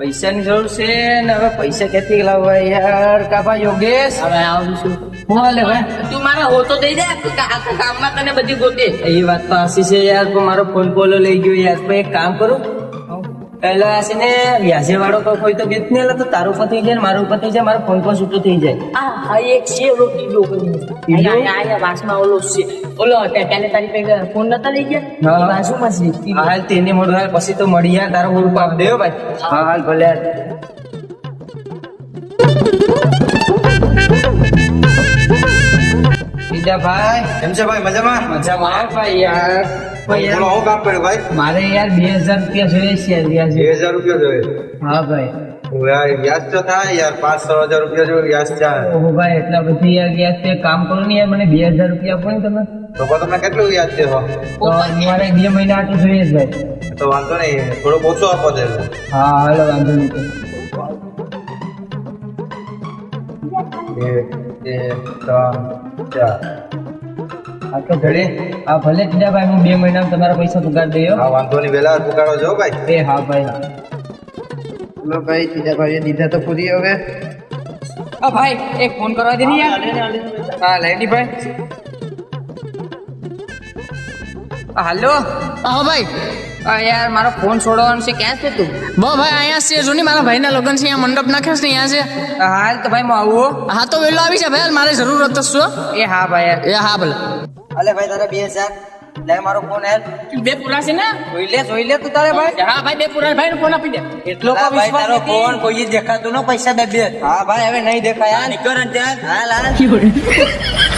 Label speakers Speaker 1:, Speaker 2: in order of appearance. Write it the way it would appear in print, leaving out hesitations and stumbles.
Speaker 1: પૈસાની જરૂર છે ને હવે પૈસા ક્યાંથી લાવવા યાર કાપા યોગેશ
Speaker 2: હવે આવું છું
Speaker 1: હું હાલે ભાઈ
Speaker 2: તું મારા હોતો થઈ જાય આખા ગામમાં તને બધી ગોતે
Speaker 1: એ વાત તો હાસી છે યાર પણ મારો ફોન પોલો લઈ ગયો યાર તો એક કામ કરું પહેલા છે ને વ્યાજે વાળો કોઈ તો ગીત નહીં તો તારું ઉપર થઈ જાય ને મારું ઉપર થઈ જાય મારો ફોન પર છૂટો થઈ જાય
Speaker 2: આ એક છે ઓલો ટીડો કરીને આયા વાસમાં ઓલો છે ઓલો પેલે તારી પાસે ફોન નતા લઈ ગયા
Speaker 1: હા.
Speaker 2: બાજુમાં છે
Speaker 1: હાલ તેની મોડું હાલ પછી તો મળી યાર તારો મૂળ પાપ દેવો ભાઈ હા હાલ ભલે યાર બીજા ભાઈ
Speaker 3: કેમ છે ભાઈ મજામાં
Speaker 1: મજામાં ભાઈ યાર ભાઈ
Speaker 3: બોલો
Speaker 1: યાર
Speaker 3: હું કામ કર્યું ભાઈ
Speaker 1: મારે યાર 2000 રૂપિયા જોઈએ છે યાર વ્યાજે
Speaker 3: 2000 રૂપિયા જોઈએ
Speaker 1: હા ભાઈ
Speaker 3: યાર વ્યાજ તો થાય યાર 5-6 હજાર રૂપિયા જેવું વ્યાજ થાય
Speaker 1: ઓહો ભાઈ એટલા બધી યાર વ્યાજ તે કામ કરો ને યાર મને 2000 રૂપિયા આપો ને તમે
Speaker 3: તો પણ તમને કેટલું વ્યાજ દેવો
Speaker 1: તો મારે 2 મહિના આટલું જોઈએ છે ભાઈ
Speaker 3: તો વાંધો નહીં થોડુંક ઓછું આપો દે
Speaker 1: હા હાલો વાંધો નહીં તો.
Speaker 3: 1 2 3 4
Speaker 1: આ તો ભલે આ ભલે કીધા ભાઈ હું 2 મહિનામાં તમારા પૈસા પગાર દઈએ
Speaker 3: હા વાંધો નહીં વેલા પુકારો જો ભાઈ
Speaker 1: એ હા ભાઈ
Speaker 4: ચલો ભાઈ ત્રીજા ભાઈએ દીધા તો પૂરી હવે
Speaker 1: આ ભાઈ એક ફોન કરવા દે ને યાર હા લેની ભાઈ હાલો
Speaker 2: હા ભાઈ
Speaker 1: યાર મારો ફોન છોડવાનો છે ક્યાં છે તું
Speaker 2: ભાઈ અહીંયા છે જો ને મારા ભાઈના લગ્ન છે અહીંયા મંડપ નાખ્યો છે ને અહીંયા છે
Speaker 1: હાલ તો ભાઈ હું આવું
Speaker 2: હા તો વેલો આવી છે ભાઈ હાલ મારે જરૂરત જ છે
Speaker 1: એ હા ભાઈ યાર
Speaker 2: એ હા ભલે
Speaker 1: અલે ભાઈ તારા 2000 લે મારો ફોન યાર
Speaker 2: બે પૂરા છે ને
Speaker 1: જોઈ લે તું તારે ભાઈ
Speaker 2: હા ભાઈ બે પૂરા ભાઈ ફોન આપી દે
Speaker 1: એટલો કો વિશ્વાસ તારો ફોન કોઈ દેખાતું ન પૈસા દે હા ભાઈ હવે નહીં દેખાય યાર નીકળ ત્યાં હાલ હાલ